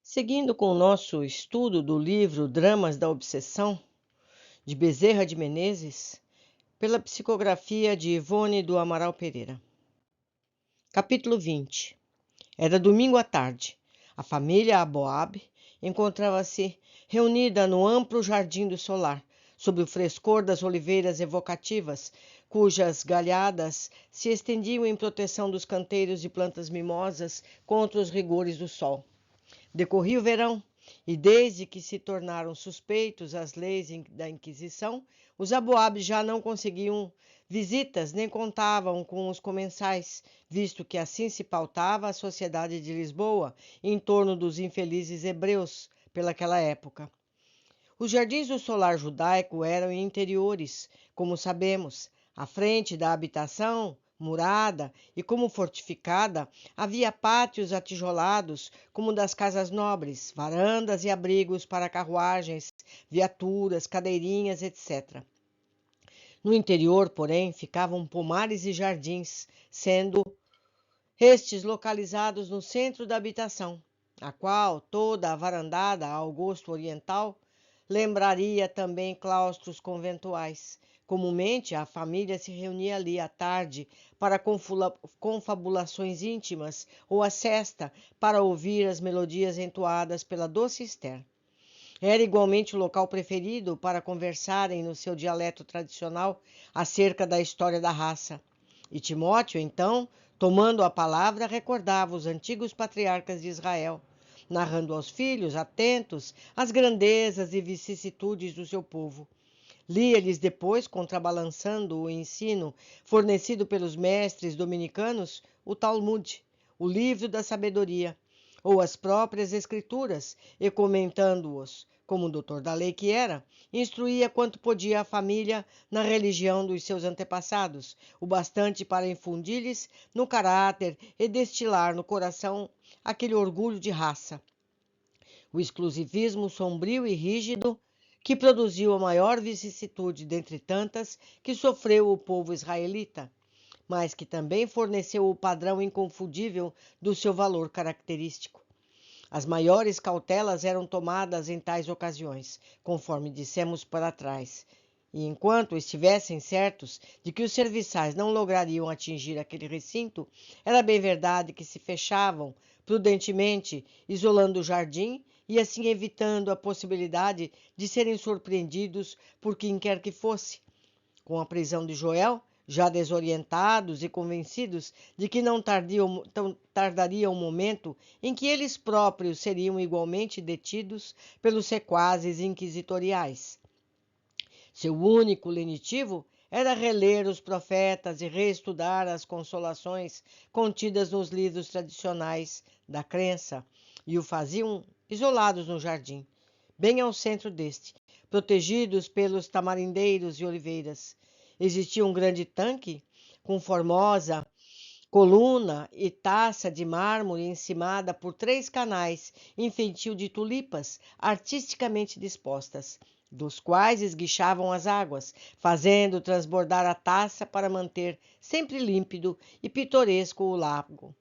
Seguindo com o nosso estudo do livro Dramas da Obsessão, de Bezerra de Menezes, pela psicografia de Ivone do Amaral Pereira. Capítulo 20. Era domingo à tarde. A família Aboab encontrava-se reunida no amplo jardim do solar, sob o frescor das oliveiras evocativas, cujas galhadas se estendiam em proteção dos canteiros de plantas mimosas contra os rigores do sol. Decorria o verão, e desde que se tornaram suspeitos as leis da Inquisição, os aboabes já não conseguiam visitas nem contavam com os comensais, visto que assim se pautava a sociedade de Lisboa em torno dos infelizes hebreus pelaquela época. Os jardins do solar judaico eram interiores, como sabemos, à frente da habitação, murada e como fortificada, havia pátios atijolados como das casas nobres, varandas e abrigos para carruagens, viaturas, cadeirinhas, etc. No interior, porém, ficavam pomares e jardins, sendo estes localizados no centro da habitação, a qual toda a varandada ao gosto oriental lembraria também claustros conventuais. Comumente, a família se reunia ali à tarde para confabulações íntimas ou à sesta para ouvir as melodias entoadas pela doce Esther. Era igualmente o local preferido para conversarem no seu dialeto tradicional acerca da história da raça. E Timóteo, então, tomando a palavra, recordava os antigos patriarcas de Israel, narrando aos filhos, atentos, as grandezas e vicissitudes do seu povo. Lia-lhes depois, contrabalançando o ensino fornecido pelos mestres dominicanos, o Talmud, o livro da sabedoria, ou as próprias escrituras, e comentando-os, como doutor da lei que era, instruía quanto podia a família na religião dos seus antepassados, o bastante para infundir-lhes no caráter e destilar no coração aquele orgulho de raça. O exclusivismo sombrio e rígido que produziu a maior vicissitude dentre tantas que sofreu o povo israelita, mas que também forneceu o padrão inconfundível do seu valor característico. As maiores cautelas eram tomadas em tais ocasiões, conforme dissemos para trás, e enquanto estivessem certos de que os serviçais não lograriam atingir aquele recinto, era bem verdade que se fechavam prudentemente, isolando o jardim e assim evitando a possibilidade de serem surpreendidos por quem quer que fosse. Com a prisão de Joel, já desorientados e convencidos de que não tardaria o momento em que eles próprios seriam igualmente detidos pelos sequazes inquisitoriais. Seu único lenitivo era reler os profetas e reestudar as consolações contidas nos livros tradicionais da crença, e o faziam isolados no jardim, bem ao centro deste, protegidos pelos tamarindeiros e oliveiras. Existia um grande tanque com formosa coluna e taça de mármore encimada por 3 canais em feitio de tulipas artisticamente dispostas, dos quais esguichavam as águas, fazendo transbordar a taça para manter sempre límpido e pitoresco o lago.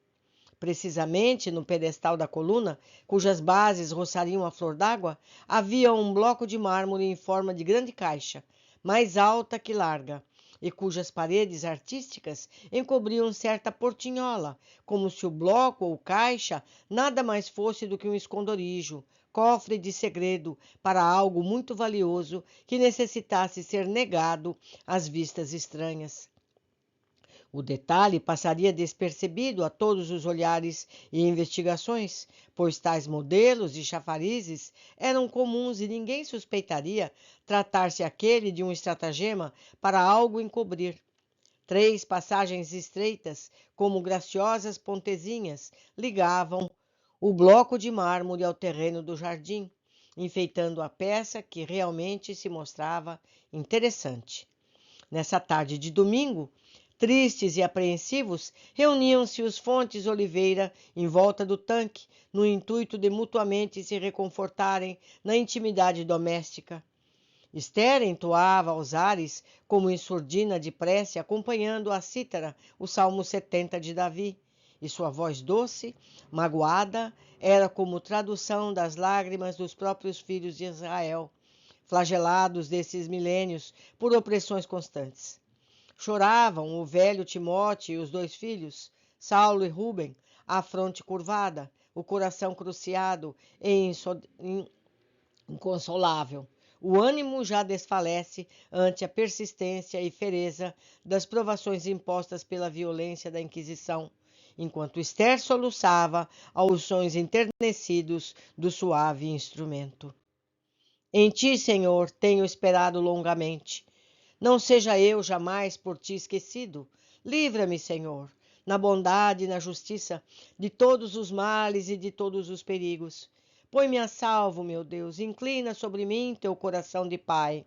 Precisamente no pedestal da coluna, cujas bases roçariam a flor d'água, havia um bloco de mármore em forma de grande caixa, mais alta que larga, e cujas paredes artísticas encobriam certa portinhola, como se o bloco ou caixa nada mais fosse do que um esconderijo, cofre de segredo para algo muito valioso que necessitasse ser negado às vistas estranhas. O detalhe passaria despercebido a todos os olhares e investigações, pois tais modelos e chafarizes eram comuns e ninguém suspeitaria tratar-se aquele de um estratagema para algo encobrir. 3 passagens estreitas, como graciosas pontezinhas, ligavam o bloco de mármore ao terreno do jardim, enfeitando a peça que realmente se mostrava interessante. Nessa tarde de domingo, tristes e apreensivos, reuniam-se os Fontes Oliveira em volta do tanque, no intuito de mutuamente se reconfortarem na intimidade doméstica. Esther entoava aos ares, como em surdina de prece, acompanhando a cítara, o Salmo 70 de Davi, e sua voz doce, magoada, era como tradução das lágrimas dos próprios filhos de Israel, flagelados desses milênios por opressões constantes. Choravam o velho Timóteo e os 2 filhos, Saulo e Rubem, a fronte curvada, o coração cruciado e inconsolável. O ânimo já desfalece ante a persistência e fereza das provações impostas pela violência da Inquisição, enquanto Esther soluçava aos sons enternecidos do suave instrumento. Em ti, Senhor, tenho esperado longamente. Não seja eu jamais por ti esquecido. Livra-me, Senhor, na bondade e na justiça, de todos os males e de todos os perigos. Põe-me a salvo, meu Deus, inclina sobre mim teu coração de Pai.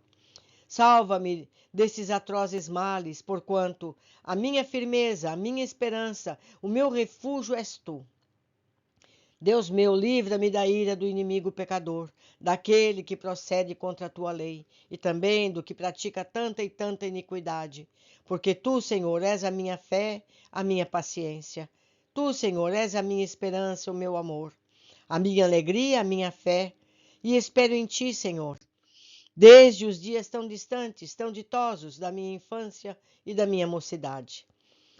Salva-me desses atrozes males, porquanto a minha firmeza, a minha esperança, o meu refúgio és tu. Deus meu, livra-me da ira do inimigo pecador, daquele que procede contra a tua lei, e também do que pratica tanta e tanta iniquidade. Porque tu, Senhor, és a minha fé, a minha paciência. Tu, Senhor, és a minha esperança, o meu amor, a minha alegria, a minha fé, e espero em ti, Senhor. Desde os dias tão distantes, tão ditosos da minha infância e da minha mocidade.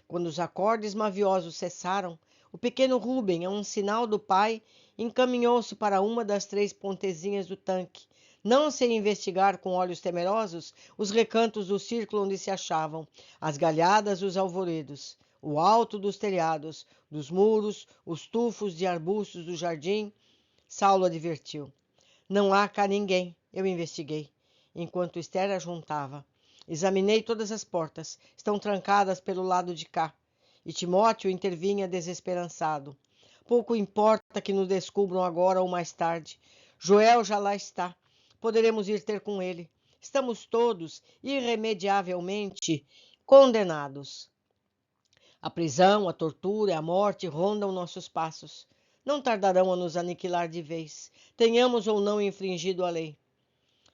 Quando os acordes maviosos cessaram, o pequeno Rubem, a um sinal do pai, encaminhou-se para uma das 3 pontezinhas do tanque, não sem investigar com olhos temerosos os recantos do círculo onde se achavam, as galhadas dos alvoredos, o alto dos telhados, dos muros, os tufos de arbustos do jardim. Saulo advertiu. Não há cá ninguém, eu investiguei, enquanto Esther ajuntava. Examinei todas as portas, estão trancadas pelo lado de cá. E Timóteo intervinha desesperançado. Pouco importa que nos descubram agora ou mais tarde. Joel já lá está. Poderemos ir ter com ele. Estamos todos irremediavelmente condenados. A prisão, a tortura e a morte rondam nossos passos. Não tardarão a nos aniquilar de vez, tenhamos ou não infringido a lei.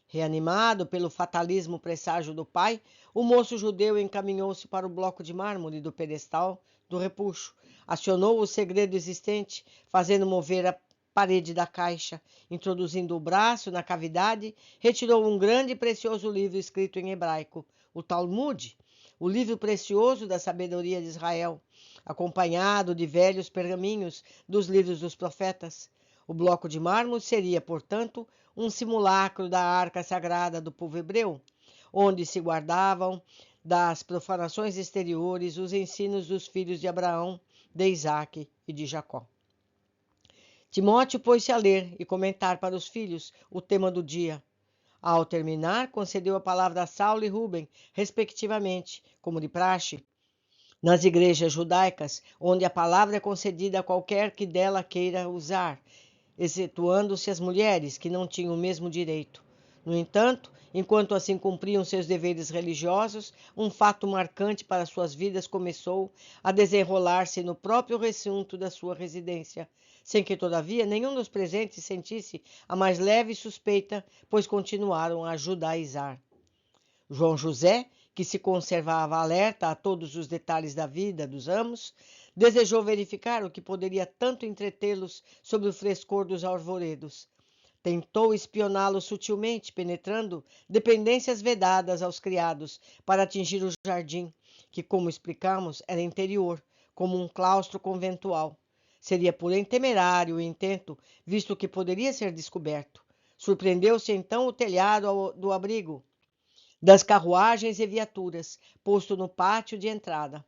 Reanimado pelo fatalismo presságio do pai, o moço judeu encaminhou-se para o bloco de mármore do pedestal do repuxo, acionou o segredo existente, fazendo mover a parede da caixa, introduzindo o braço na cavidade, retirou um grande e precioso livro escrito em hebraico, o Talmud, o livro precioso da sabedoria de Israel, acompanhado de velhos pergaminhos dos livros dos profetas. O bloco de mármore seria, portanto, um simulacro da arca sagrada do povo hebreu, onde se guardavam das profanações exteriores os ensinos dos filhos de Abraão, de Isaque e de Jacó. Timóteo pôs-se a ler e comentar para os filhos o tema do dia. Ao terminar, concedeu a palavra a Saulo e Rubem, respectivamente, como de praxe, nas igrejas judaicas, onde a palavra é concedida a qualquer que dela queira usar, excetuando-se as mulheres, que não tinham o mesmo direito. No entanto, enquanto assim cumpriam seus deveres religiosos, um fato marcante para suas vidas começou a desenrolar-se no próprio recinto da sua residência, sem que, todavia, nenhum dos presentes sentisse a mais leve suspeita, pois continuaram a judaizar. João José, que se conservava alerta a todos os detalhes da vida dos amos, desejou verificar o que poderia tanto entretê-los sob o frescor dos arvoredos. Tentou espioná-los sutilmente, penetrando dependências vedadas aos criados para atingir o jardim, que, como explicamos, era interior, como um claustro conventual. Seria porém temerário o intento, visto que poderia ser descoberto. Surpreendeu-se então o telhado do abrigo das carruagens e viaturas, posto no pátio de entrada.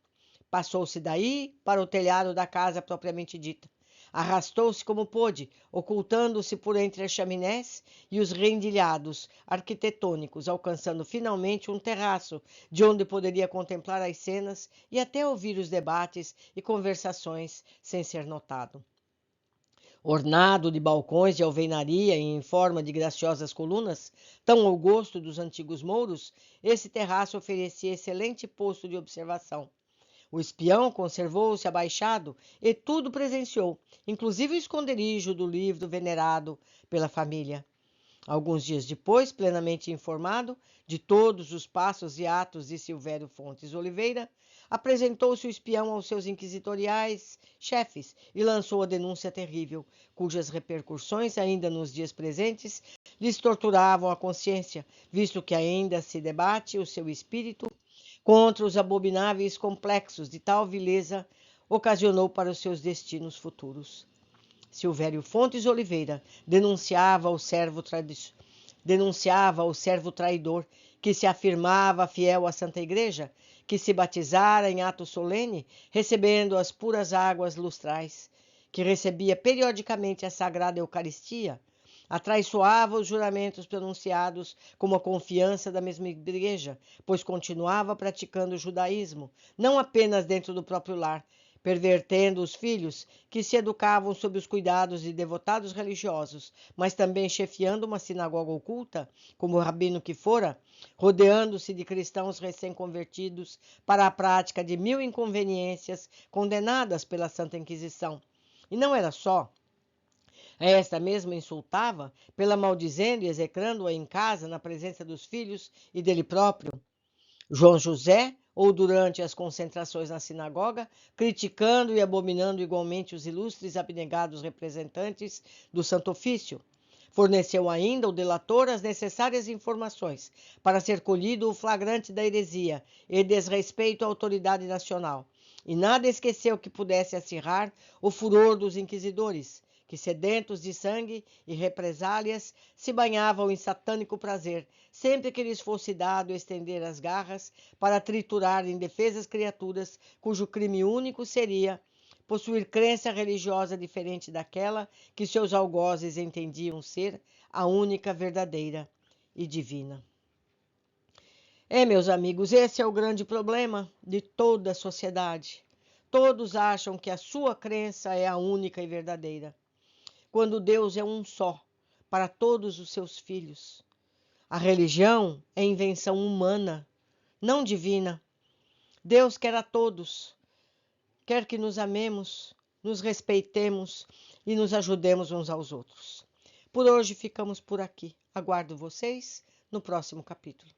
Passou-se daí para o telhado da casa propriamente dita. Arrastou-se como pôde, ocultando-se por entre as chaminés e os rendilhados arquitetônicos, alcançando finalmente um terraço, de onde poderia contemplar as cenas e até ouvir os debates e conversações sem ser notado. Ornado de balcões de alvenaria em forma de graciosas colunas, tão ao gosto dos antigos mouros, esse terraço oferecia excelente posto de observação. O espião conservou-se abaixado e tudo presenciou, inclusive o esconderijo do livro venerado pela família. Alguns dias depois, plenamente informado de todos os passos e atos de Silvério Fontes Oliveira, apresentou-se o espião aos seus inquisitoriais chefes e lançou a denúncia terrível, cujas repercussões, ainda nos dias presentes, lhes torturavam a consciência, visto que ainda se debate o seu espírito contra os abomináveis complexos de tal vileza ocasionou para os seus destinos futuros. Silvério Fontes Oliveira denunciava o servo traidor que se afirmava fiel à Santa Igreja, que se batizara em ato solene, recebendo as puras águas lustrais, que recebia periodicamente a Sagrada Eucaristia, atraiçoava os juramentos pronunciados como a confiança da mesma Igreja, pois continuava praticando o judaísmo, não apenas dentro do próprio lar, pervertendo os filhos que se educavam sob os cuidados de devotados religiosos, mas também chefiando uma sinagoga oculta, como o rabino que fora, rodeando-se de cristãos recém-convertidos para a prática de 1000 inconveniências condenadas pela Santa Inquisição. E não era só. Esta mesma insultava, pela maldizendo e execrando-a em casa, na presença dos filhos e dele próprio. João José, ou durante as concentrações na sinagoga, criticando e abominando igualmente os ilustres e abnegados representantes do Santo Ofício. Forneceu ainda o delator as necessárias informações para ser colhido o flagrante da heresia e desrespeito à autoridade nacional. E nada esqueceu que pudesse acirrar o furor dos inquisidores, que, sedentos de sangue e represálias, se banhavam em satânico prazer, sempre que lhes fosse dado estender as garras para triturar indefesas criaturas cujo crime único seria possuir crença religiosa diferente daquela que seus algozes entendiam ser a única verdadeira e divina. Meus amigos, esse é o grande problema de toda a sociedade. Todos acham que a sua crença é a única e verdadeira, quando Deus é um só para todos os seus filhos. A religião é invenção humana, não divina. Deus quer a todos, quer que nos amemos, nos respeitemos e nos ajudemos uns aos outros. Por hoje ficamos por aqui. Aguardo vocês no próximo capítulo.